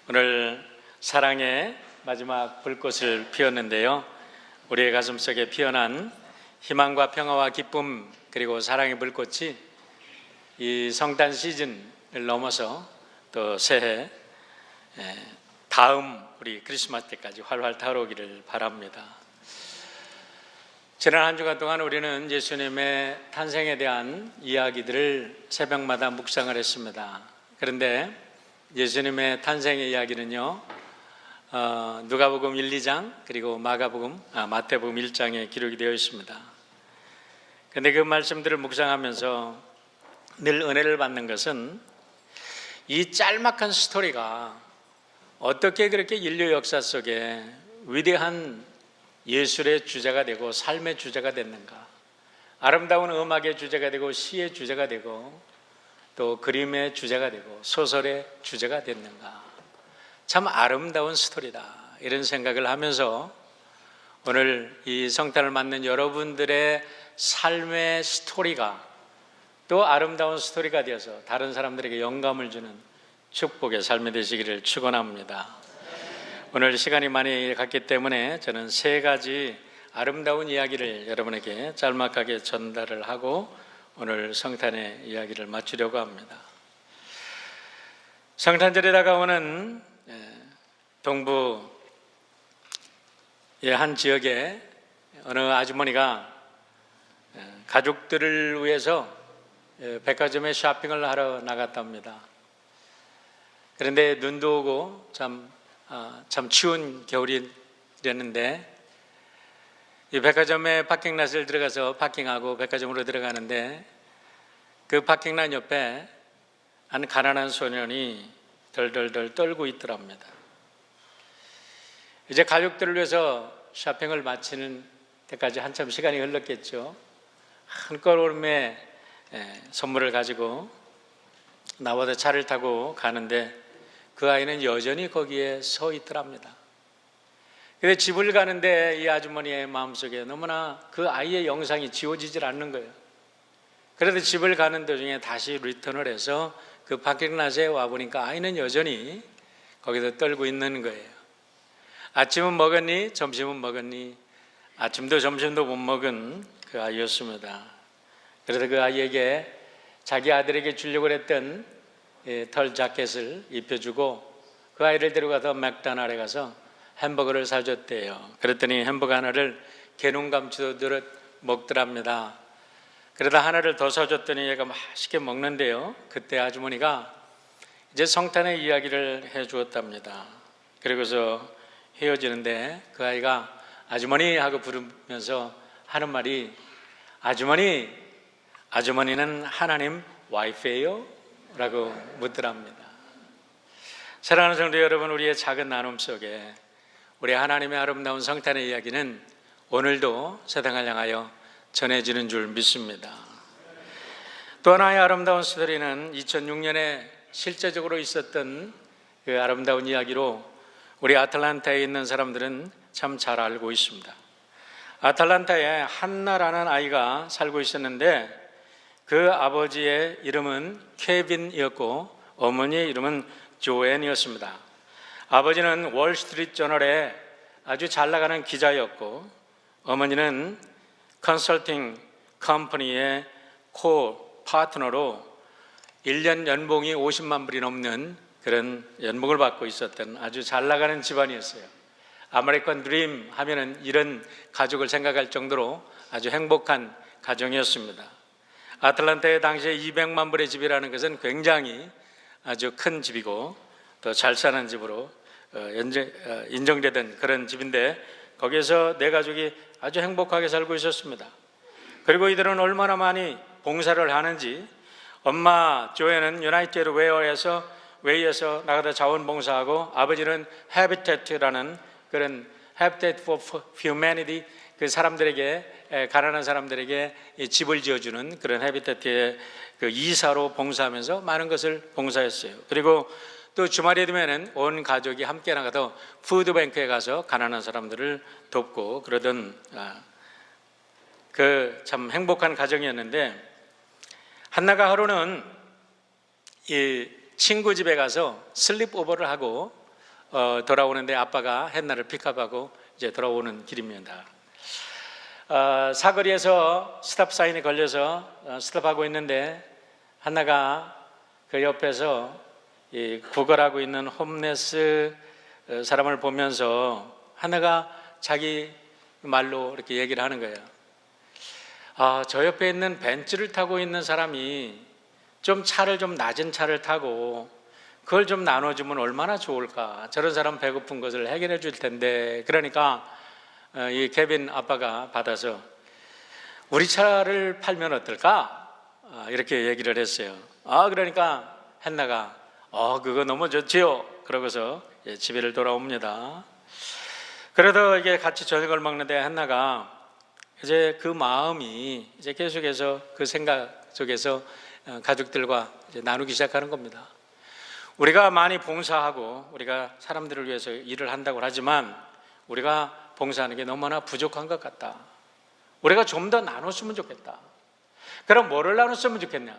오늘 사랑의 마지막 불꽃을 피웠는데요, 우리의 가슴속에 피어난 희망과 평화와 기쁨 그리고 사랑의 불꽃이 이 성탄 시즌을 넘어서 또 새해 다음 우리 크리스마스 때까지 활활 타오르기를 바랍니다. 지난 한 주간 동안 우리는 예수님의 탄생에 대한 이야기들을 새벽마다 묵상을 했습니다. 그런데 예수님의 탄생의 이야기는요, 누가복음 1, 2장 그리고 마태복음 1장에 기록이 되어 있습니다. 그런데 그 말씀들을 묵상하면서 늘 은혜를 받는 것은 이 짤막한 스토리가 어떻게 그렇게 인류 역사 속에 위대한 예술의 주제가 되고 삶의 주제가 됐는가, 아름다운 음악의 주제가 되고 시의 주제가 되고 또 그림의 주제가 되고 소설의 주제가 됐는가. 참 아름다운 스토리다, 이런 생각을 하면서 오늘 이 성탄을 맞는 여러분들의 삶의 스토리가 또 아름다운 스토리가 되어서 다른 사람들에게 영감을 주는 축복의 삶이 되시기를 축원합니다. 오늘 시간이 많이 갔기 때문에 저는 세 가지 아름다운 이야기를 여러분에게 짤막하게 전달을 하고 오늘 성탄의 이야기를 마치려고 합니다. 성탄절에 다가오는 동부의 한 지역에 어느 아주머니가 가족들을 위해서 백화점에 쇼핑을 하러 나갔답니다. 그런데 눈도 오고 참 추운 겨울이 됐는데 이 백화점에 파킹랏을 들어가서 파킹하고 백화점으로 들어가는데 그 파킹랏 옆에 한 가난한 소년이 덜덜덜 떨고 있더랍니다. 이제 가족들을 위해서 쇼핑을 마치는 때까지 한참 시간이 흘렀겠죠. 한 걸음에 선물을 가지고 나와서 차를 타고 가는데 그 아이는 여전히 거기에 서 있더랍니다. 근데 집을 가는데 이 아주머니의 마음속에 너무나 그 아이의 영상이 지워지질 않는 거예요. 그래도 집을 가는 도중에 다시 리턴을 해서 그 파킹랏에 와보니까 아이는 여전히 거기서 떨고 있는 거예요. 아침은 먹었니? 점심은 먹었니? 아침도 점심도 못 먹은 그 아이였습니다. 그래서 그 아이에게 자기 아들에게 주려고 했던 털 자켓을 입혀주고 그 아이를 데려가서 맥도날드에 가서 햄버거를 사줬대요. 그랬더니 햄버거 하나를 개눈 감추듯 먹더랍니다. 그러다 하나를 더 사줬더니 얘가 맛있게 먹는데요, 그때 아주머니가 이제 성탄의 이야기를 해주었답니다. 그리고서 헤어지는데 그 아이가 아주머니 하고 부르면서 하는 말이, 아주머니는 하나님 와이프예요? 라고 묻더랍니다. 사랑하는 성도 여러분, 우리의 작은 나눔 속에 우리 하나님의 아름다운 성탄의 이야기는 오늘도 세상을 향하여 전해지는 줄 믿습니다. 또 하나의 아름다운 스토리는 2006년에 실제적으로 있었던 그 아름다운 이야기로 우리 아틀란타에 있는 사람들은 참 잘 알고 있습니다. 아틀란타에 한나라는 아이가 살고 있었는데 그 아버지의 이름은 케빈이었고 어머니의 이름은 조앤이었습니다. 아버지는 월스트리트 저널에 아주 잘 나가는 기자였고 어머니는 컨설팅 컴퍼니의 코 파트너로 1년 연봉이 50만 불이 넘는 그런 연봉을 받고 있었던 아주 잘 나가는 집안이었어요. 아메리칸 드림 하면은 이런 가족을 생각할 정도로 아주 행복한 가정이었습니다. 아틀란타에 당시에 200만 불의 집이라는 것은 굉장히 아주 큰 집이고 또 잘 사는 집으로 인정되던 그런 집인데 거기에서 내 가족이 아주 행복하게 살고 있었습니다. 그리고 이들은 얼마나 많이 봉사를 하는지 엄마 조앤은 유나이티드 웨이에서 나가다 자원봉사하고 아버지는 해비태트라는 그런 해비태트 for Humanity, 그 사람들에게, 가난한 사람들에게 집을 지어주는 그런 해비태트의 그 이사로 봉사하면서 많은 것을 봉사했어요. 그리고 또 주말이 되면은 온 가족이 함께 나가서 푸드뱅크에 가서 가난한 사람들을 돕고 그러던 그 참 행복한 가정이었는데, 한나가 하루는 이 친구 집에 가서 슬립오버를 하고 돌아오는데 아빠가 한나를 픽업하고 이제 돌아오는 길입니다. 사거리에서 스탑 사인에 걸려서 스탑하고 있는데 한나가 그 옆에서 이 구걸하고 있는 홈레스 사람을 보면서 한나가 자기 말로 이렇게 얘기를 하는 거예요. 저 옆에 있는 벤츠를 타고 있는 사람이 좀 차를 좀 낮은 차를 타고 그걸 좀 나눠주면 얼마나 좋을까. 저런 사람 배고픈 것을 해결해 줄 텐데. 그러니까 이 케빈 아빠가 받아서 우리 차를 팔면 어떨까? 이렇게 얘기를 했어요. 그러니까 한나가 그거 너무 좋지요. 그러고서 집에를 돌아옵니다. 그래도 이게 같이 저녁을 먹는데 한나가 이제 그 마음이 이제 계속해서 그 생각 속에서 가족들과 이제 나누기 시작하는 겁니다. 우리가 많이 봉사하고 우리가 사람들을 위해서 일을 한다고 하지만 우리가 봉사하는 게 너무나 부족한 것 같다. 우리가 좀 더 나눴으면 좋겠다. 그럼 뭐를 나눴으면 좋겠냐?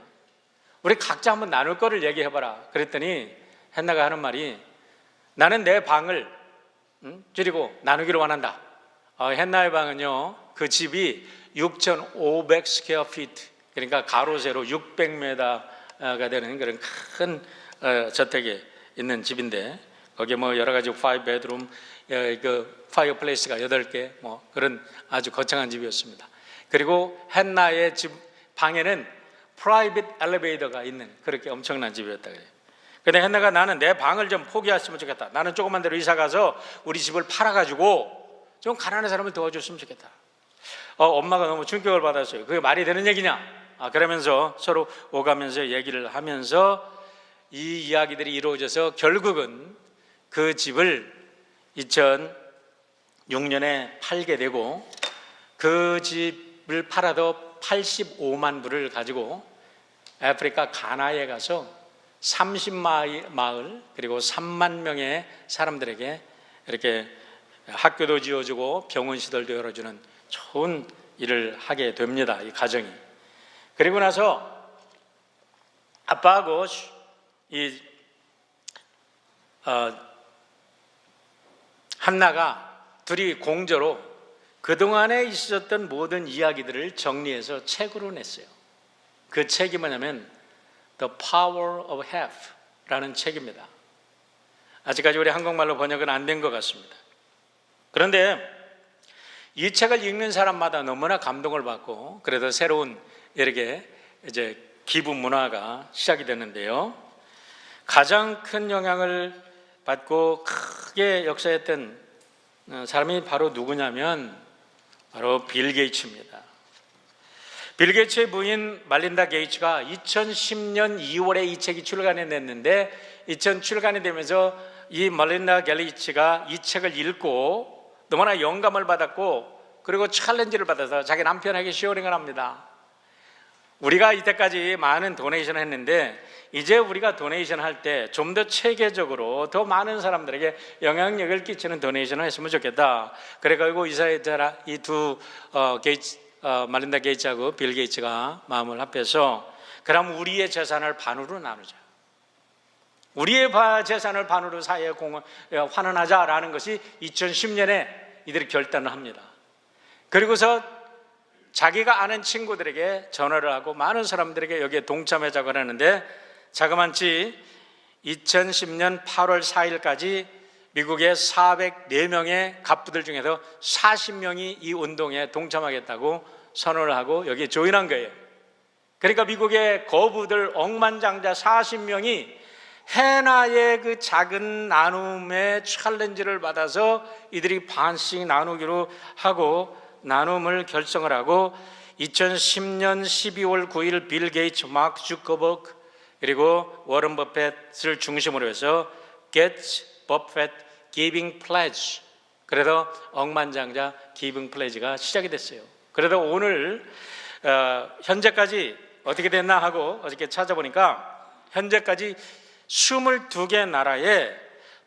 우리 각자 한번 나눌 거를 얘기해봐라. 그랬더니 한나가 하는 말이, 나는 내 방을 줄이고 나누기를 원한다. 한나의 방은요, 그 집이 6,500 스퀘어 피트, 그러니까 가로 세로 600m가 되는 그런 큰 저택에 있는 집인데, 거기에 뭐 여러 가지 5베드룸, 그 파이어플레이스가 8개, 뭐 그런 아주 거창한 집이었습니다. 그리고 한나의 집 방에는 프라이빗 엘리베이터가 있는 그렇게 엄청난 집이었다 그래요. 근데 한나가, 나는 내 방을 좀 포기했으면 좋겠다. 나는 조그만 데로 이사 가서 우리 집을 팔아가지고 좀 가난한 사람을 도와줬으면 좋겠다. 엄마가 너무 충격을 받았어요. 그게 말이 되는 얘기냐? 그러면서 서로 오가면서 얘기를 하면서 이 이야기들이 이루어져서 결국은 그 집을 2006년에 팔게 되고, 그 집을 팔아도 85만 불을 가지고 아프리카 가나에 가서 30마을 그리고 3만 명의 사람들에게 이렇게 학교도 지어주고 병원 시설도 열어주는 좋은 일을 하게 됩니다. 이 가정이. 그리고 나서 아빠하고 이 한나가 둘이 공저로 그동안에 있었던 모든 이야기들을 정리해서 책으로 냈어요. 그 책이 뭐냐면 The Power of Half 라는 책입니다. 아직까지 우리 한국말로 번역은 안 된 것 같습니다. 그런데 이 책을 읽는 사람마다 너무나 감동을 받고, 그래서 새로운 이렇게 이제 기부 문화가 시작이 됐는데요. 가장 큰 영향을 받고 크게 역사했던 사람이 바로 누구냐면 바로 빌 게이츠입니다. 빌 게이츠의 부인 말린다 게이츠가 2010년 2월에 이 책이 출간이 됐는데, 출간이 되면서 이 말린다 게이츠가 이 책을 읽고 너무나 영감을 받았고, 그리고 챌린지를 받아서 자기 남편에게 시어링을 합니다. 우리가 이때까지 많은 도네이션을 했는데 이제 우리가 도네이션 할 때 좀 더 체계적으로 더 많은 사람들에게 영향력을 끼치는 도네이션을 했으면 좋겠다. 그래가지고 이 두 말린다 게이츠하고 빌 게이츠가 마음을 합해서, 그럼 우리의 재산을 반으로 나누자. 우리의 재산을 반으로 사회에 환원하자라는 것이 2010년에 이들이 결단을 합니다. 그리고서 자기가 아는 친구들에게 전화를 하고 많은 사람들에게 여기에 동참하자고 하는데, 자그만치 2010년 8월 4일까지 미국의 404명의 갑부들 중에서 40명이 이 운동에 동참하겠다고 선언을 하고 여기에 조인한 거예요. 그러니까 미국의 거부들 억만장자 40명이 해나의 그 작은 나눔의 챌린지를 받아서 이들이 반씩 나누기로 하고 나눔을 결성을 하고, 2010년 12월 9일 빌 게이츠, 마크 주커버그 그리고 워런 버펫을 중심으로 해서 Get Buffett Giving Pledge, 그래서 억만장자 기빙 플래지가 시작이 됐어요. 그래도 오늘 현재까지 어떻게 됐나 하고 어저께 찾아보니까 현재까지 22개 나라에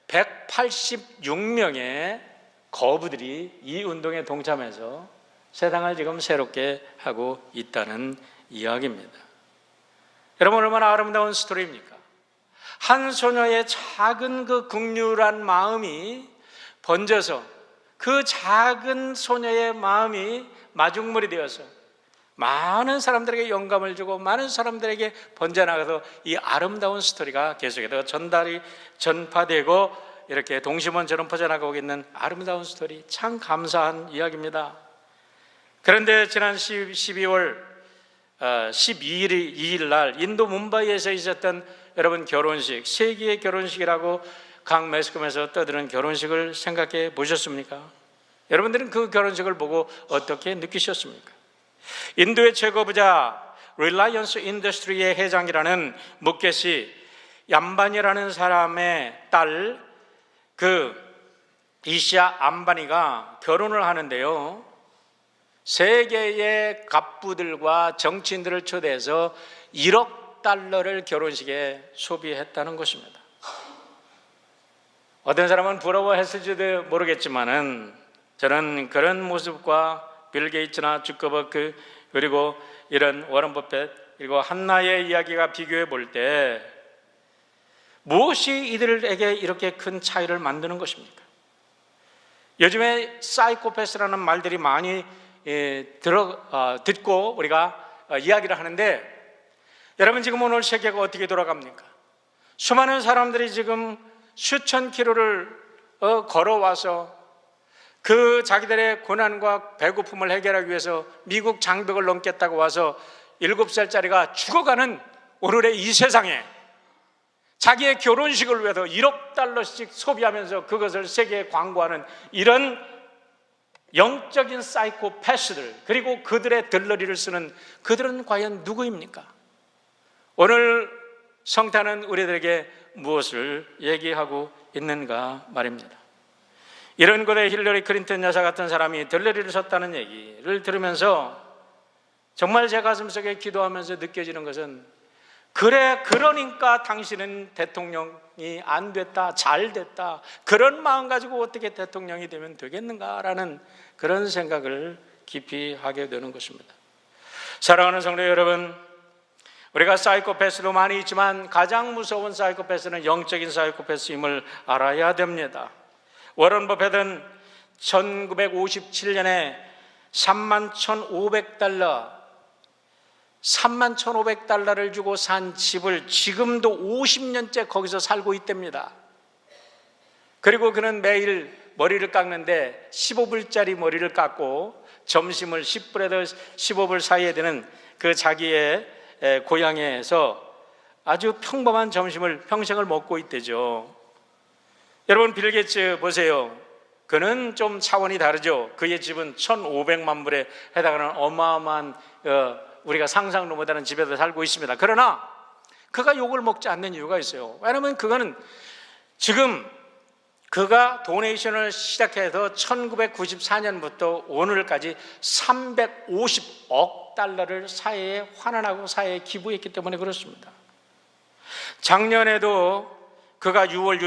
186명의 거부들이 이 운동에 동참해서 세상을 지금 새롭게 하고 있다는 이야기입니다. 여러분, 얼마나 아름다운 스토리입니까? 한 소녀의 작은 그 극률한 마음이 번져서 그 작은 소녀의 마음이 마중물이 되어서 많은 사람들에게 영감을 주고 많은 사람들에게 번져나가서 이 아름다운 스토리가 계속해서 전파되고 이렇게 동심원처럼 퍼져나가고 있는 아름다운 스토리, 참 감사한 이야기입니다. 그런데 지난 12월 12일 날 인도 뭄바이에서 있었던 여러분 결혼식, 세기의 결혼식이라고 각 매스컴에서 떠드는 결혼식을 생각해 보셨습니까? 여러분들은 그 결혼식을 보고 어떻게 느끼셨습니까? 인도의 최고 부자 릴라이언스 인더스트리의 회장이라는 무케시 암바니라는 사람의 딸 그 이샤 암바니가 결혼을 하는데요, 세계의 갑부들과 정치인들을 초대해서 1억 달러를 결혼식에 소비했다는 것입니다. 어떤 사람은 부러워했을지도 모르겠지만은 저는 그런 모습과 빌 게이츠나 주커버크 그리고 이런 워런 버핏 그리고 한나의 이야기가 비교해 볼 때 무엇이 이들에게 이렇게 큰 차이를 만드는 것입니까? 요즘에 사이코패스라는 말들이 많이 듣고 우리가 이야기를 하는데, 여러분 지금 오늘 세계가 어떻게 돌아갑니까? 수많은 사람들이 지금 수천 킬로를 걸어와서 그 자기들의 고난과 배고픔을 해결하기 위해서 미국 장벽을 넘겠다고 와서 7살짜리가 죽어가는 오늘의 이 세상에 자기의 결혼식을 위해서 1억 달러씩 소비하면서 그것을 세계에 광고하는 이런 영적인 사이코패스들, 그리고 그들의 들러리를 쓰는 그들은 과연 누구입니까? 오늘 성탄은 우리들에게 무엇을 얘기하고 있는가 말입니다. 이런 곳에 힐러리 클린턴 여사 같은 사람이 들러리를 섰다는 얘기를 들으면서 정말 제 가슴속에 기도하면서 느껴지는 것은, 그래, 그러니까 당신은 대통령이 안 됐다, 잘 됐다, 그런 마음 가지고 어떻게 대통령이 되면 되겠는가라는 그런 생각을 깊이 하게 되는 것입니다. 사랑하는 성도 여러분, 우리가 사이코패스도 많이 있지만 가장 무서운 사이코패스는 영적인 사이코패스임을 알아야 됩니다. 워런 버핏은 1957년에 31,500달러를 주고 산 집을 지금도 50년째 거기서 살고 있답니다. 그리고 그는 매일 머리를 깎는데 15불짜리 머리를 깎고 점심을 10불에서 15불 사이에 되는 그 자기의 고향에서 아주 평범한 점심을 평생을 먹고 있대죠. 여러분, 빌 게이츠 보세요. 그는 좀 차원이 다르죠. 그의 집은 1,500만 불에 해당하는 어마어마한 우리가 상상도 못하는 집에서 살고 있습니다. 그러나 그가 욕을 먹지 않는 이유가 있어요. 왜냐하면 그거는 지금 그가 도네이션을 시작해서 1994년부터 오늘까지 350억 달러를 사회에 환원하고 사회에 기부했기 때문에 그렇습니다. 작년에도 그가 6월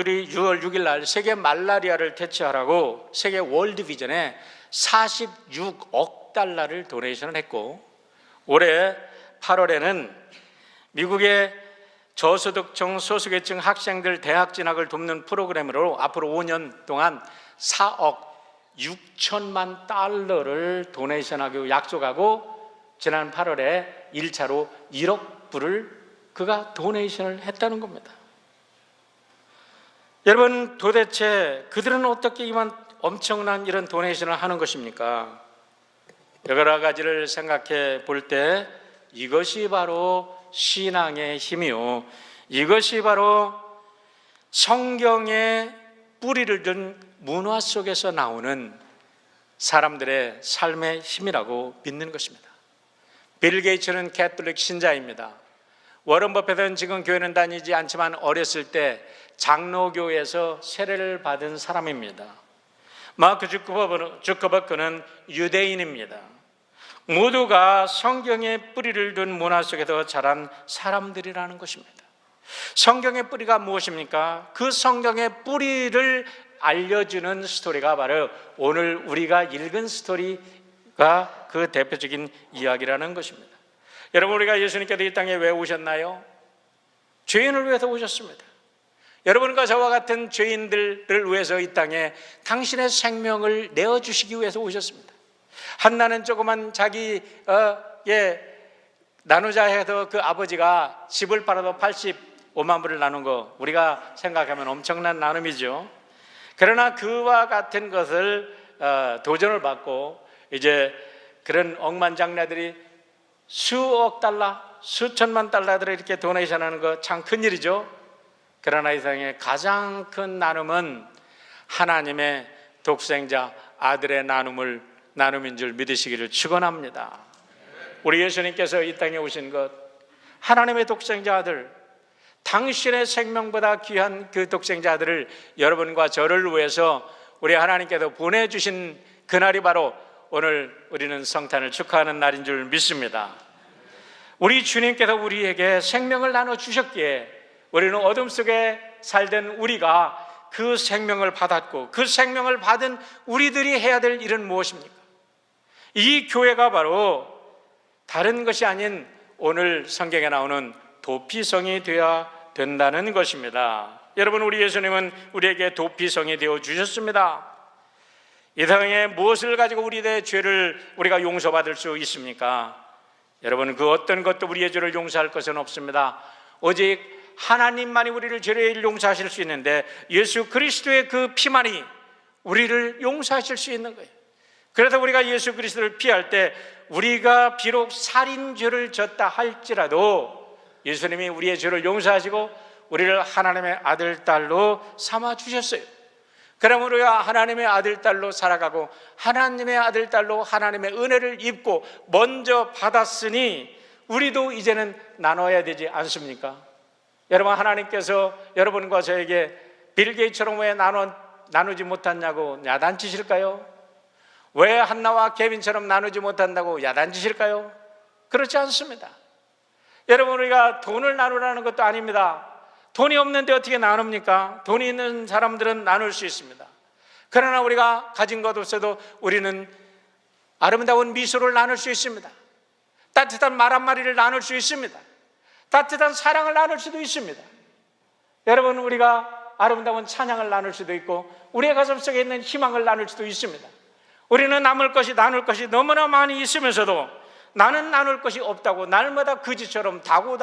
6일 날 세계 말라리아를 퇴치하라고 세계 월드비전에 46억 달러를 도네이션을 했고, 올해 8월에는 미국의 저소득층 소수계층 학생들 대학 진학을 돕는 프로그램으로 앞으로 5년 동안 4억 6천만 달러를 도네이션하고 약속하고 지난 8월에 1차로 1억 불을 그가 도네이션을 했다는 겁니다. 여러분, 도대체 그들은 어떻게 이만 엄청난 이런 도네이션을 하는 것입니까? 여러 가지를 생각해 볼 때 이것이 바로 신앙의 힘이요, 이것이 바로 성경의 뿌리를 둔 문화 속에서 나오는 사람들의 삶의 힘이라고 믿는 것입니다. 빌 게이츠는 캐톨릭 신자입니다. 워런 버핏은 지금 교회는 다니지 않지만 어렸을 때 장로교에서 세례를 받은 사람입니다. 마크 주커버크는 유대인입니다. 모두가 성경의 뿌리를 둔 문화 속에서 자란 사람들이라는 것입니다. 성경의 뿌리가 무엇입니까? 그 성경의 뿌리를 알려주는 스토리가 바로 오늘 우리가 읽은 스토리가 그 대표적인 이야기라는 것입니다. 여러분, 우리가 예수님께서 이 땅에 왜 오셨나요? 죄인을 위해서 오셨습니다. 여러분과 저와 같은 죄인들을 위해서 이 땅에 당신의 생명을 내어주시기 위해서 오셨습니다. 한나는 조그만 자기 나누자 해서 그 아버지가 집을 팔아도 85만 불을 나눈 거 우리가 생각하면 엄청난 나눔이죠. 그러나 그와 같은 것을 도전을 받고 이제 그런 억만장자들이 수억 달러, 수천만 달러들을 이렇게 도네이션하는 거 참 큰일이죠. 그러나 이 세상에 가장 큰 나눔은 하나님의 독생자 아들의 나눔인 줄 믿으시기를 축원합니다. 우리 예수님께서 이 땅에 오신 것, 하나님의 독생자 아들, 당신의 생명보다 귀한 그 독생자 아들을 여러분과 저를 위해서 우리 하나님께서 보내주신 그날이 바로 오늘 우리는 성탄을 축하하는 날인 줄 믿습니다. 우리 주님께서 우리에게 생명을 나눠주셨기에 우리는 어둠 속에 살던 우리가 그 생명을 받았고, 그 생명을 받은 우리들이 해야 될 일은 무엇입니까? 이 교회가 바로 다른 것이 아닌 오늘 성경에 나오는 도피성이 되어야 된다는 것입니다. 여러분, 우리 예수님은 우리에게 도피성이 되어 주셨습니다. 이 세상에 무엇을 가지고 우리의 죄를 우리가 용서받을 수 있습니까? 여러분, 그 어떤 것도 우리의 죄를 용서할 것은 없습니다. 오직 하나님만이 우리를 죄를 용서하실 수 있는데 예수 그리스도의 그 피만이 우리를 용서하실 수 있는 거예요. 그래서 우리가 예수 그리스도를 피할 때 우리가 비록 살인죄를 졌다 할지라도 예수님이 우리의 죄를 용서하시고 우리를 하나님의 아들, 딸로 삼아주셨어요. 그러면 우리가 하나님의 아들, 딸로 살아가고 하나님의 아들, 딸로 하나님의 은혜를 입고 먼저 받았으니 우리도 이제는 나눠야 되지 않습니까? 여러분, 하나님께서 여러분과 저에게 빌 게이츠처럼 왜 나누지 못했냐고 야단치실까요? 왜 한나와 케빈처럼 나누지 못한다고 야단치실까요? 그렇지 않습니다. 여러분, 우리가 돈을 나누라는 것도 아닙니다. 돈이 없는데 어떻게 나눕니까? 돈이 있는 사람들은 나눌 수 있습니다. 그러나 우리가 가진 것 없어도 우리는 아름다운 미소를 나눌 수 있습니다. 따뜻한 말 한마디를 나눌 수 있습니다. 따뜻한 사랑을 나눌 수도 있습니다. 여러분, 우리가 아름다운 찬양을 나눌 수도 있고 우리의 가슴 속에 있는 희망을 나눌 수도 있습니다. 우리는 나눌 것이 나눌 것이 너무나 많이 있으면서도 나는 나눌 것이 없다고 날마다 거지처럼 다고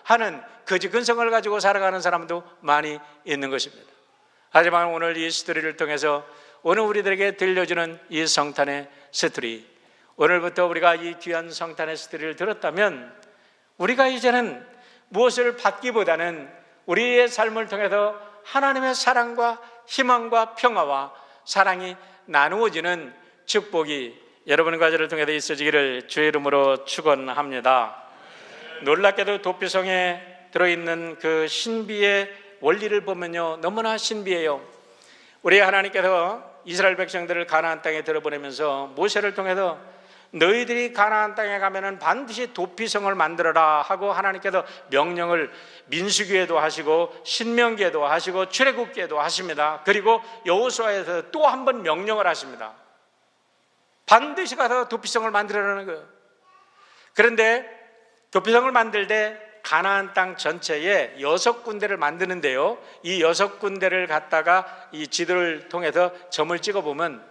하는 거지 근성을 가지고 살아가는 사람도 많이 있는 것입니다. 하지만 오늘 이 스토리를 통해서 오늘 우리들에게 들려주는 이 성탄의 스토리, 오늘부터 우리가 이 귀한 성탄의 스토리를 들었다면 우리가 이제는 무엇을 받기보다는 우리의 삶을 통해서 하나님의 사랑과 희망과 평화와 사랑이 나누어지는 축복이 여러분과 저를 통해서 있어지기를 주의 이름으로 축원합니다. 놀랍게도 도피성에 들어있는 그 신비의 원리를 보면요, 너무나 신비해요. 우리 하나님께서 이스라엘 백성들을 가나안 땅에 들어보내면서 모세를 통해서 너희들이 가나안 땅에 가면은 반드시 도피성을 만들어라 하고 하나님께서 명령을 민수기에도 하시고 신명기에도 하시고 출애굽기에도 하십니다. 그리고 여호수아에서 또 한 번 명령을 하십니다. 반드시 가서 도피성을 만들어라는 거예요. 그런데 도피성을 만들 때 가나안 땅 전체에 6군데를 만드는데요, 이 6군데를 갖다가 이 지도를 통해서 점을 찍어보면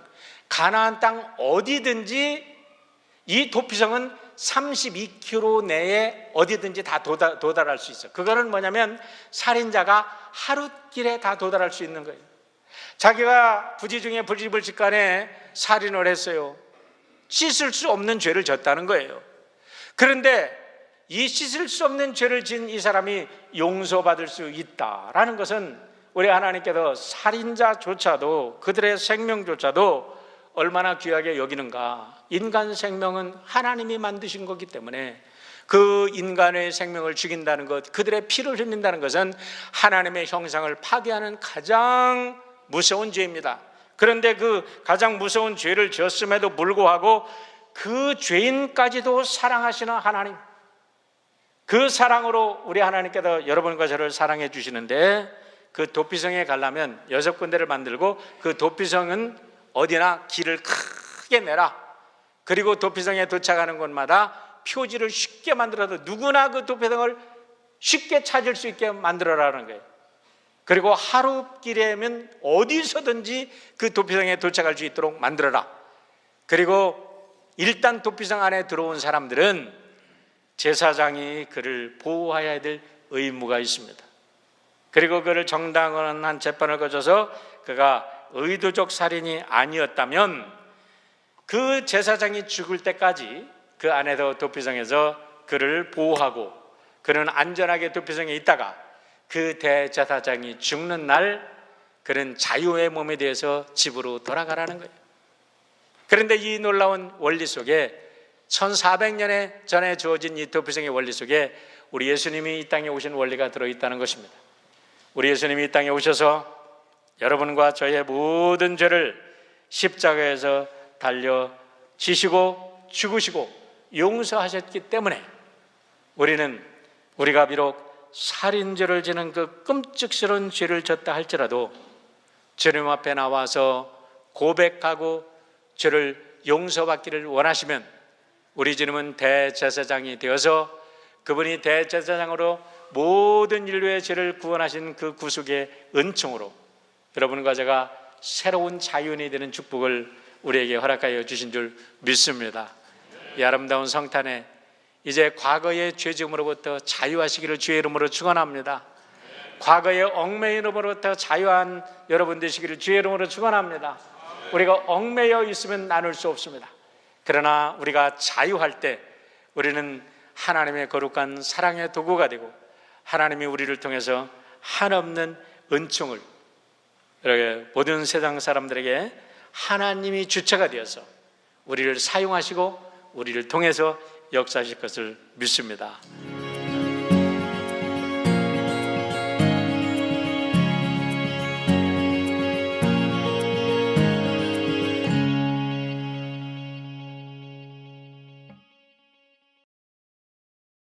가나안 땅 어디든지 이 도피성은 32km 내에 어디든지 다 도달할 수 있어요. 그거는 뭐냐면 살인자가 하루길에 다 도달할 수 있는 거예요. 자기가 부지 중에 불지불직간에 살인을 했어요. 씻을 수 없는 죄를 졌다는 거예요. 그런데 이 씻을 수 없는 죄를 진 이 사람이 용서받을 수 있다라는 것은 우리 하나님께서 살인자조차도 그들의 생명조차도 얼마나 귀하게 여기는가. 인간 생명은 하나님이 만드신 거기 때문에 그 인간의 생명을 죽인다는 것, 그들의 피를 흘린다는 것은 하나님의 형상을 파괴하는 가장 무서운 죄입니다. 그런데 그 가장 무서운 죄를 지었음에도 불구하고 그 죄인까지도 사랑하시는 하나님, 그 사랑으로 우리 하나님께서 여러분과 저를 사랑해 주시는데, 그 도피성에 가려면 6군데를 만들고 그 도피성은 어디나 길을 크게 내라. 그리고 도피성에 도착하는 곳마다 표지를 쉽게 만들어도 누구나 그 도피성을 쉽게 찾을 수 있게 만들어라는 거예요. 그리고 하루길이면 어디서든지 그 도피성에 도착할 수 있도록 만들어라. 그리고 일단 도피성 안에 들어온 사람들은 제사장이 그를 보호해야 될 의무가 있습니다. 그리고 그를 정당한 재판을 거쳐서 그가 의도적 살인이 아니었다면 그 제사장이 죽을 때까지 그 안에서 도피성에서 그를 보호하고 그는 안전하게 도피성에 있다가 그 대제사장이 죽는 날 그는 자유의 몸에 대해서 집으로 돌아가라는 거예요. 그런데 이 놀라운 원리 속에 1400년에 전에 주어진 이 도피성의 원리 속에 우리 예수님이 이 땅에 오신 원리가 들어있다는 것입니다. 우리 예수님이 이 땅에 오셔서 여러분과 저의 모든 죄를 십자가에서 달려 지시고 죽으시고 용서하셨기 때문에 우리가 비록 살인죄를 지는 그 끔찍스러운 죄를 졌다 할지라도 주님 앞에 나와서 고백하고 죄를 용서받기를 원하시면 우리 주님은 대제사장이 되어서 그분이 대제사장으로 모든 인류의 죄를 구원하신 그 구속의 은총으로 여러분과 제가 새로운 자유인이 되는 축복을 우리에게 허락하여 주신 줄 믿습니다. 이 아름다운 성탄에 이제 과거의 죄짐으로부터 자유하시기를 주의 이름으로 축원합니다. 과거의 얽매임으로부터 자유한 여러분 되시기를 주의 이름으로 축원합니다. 우리가 얽매여 있으면 나눌 수 없습니다. 그러나 우리가 자유할 때 우리는 하나님의 거룩한 사랑의 도구가 되고 하나님이 우리를 통해서 한없는 은총을 모든 세상 사람들에게 하나님이 주체가 되어서 우리를 사용하시고 우리를 통해서 역사하실 것을 믿습니다.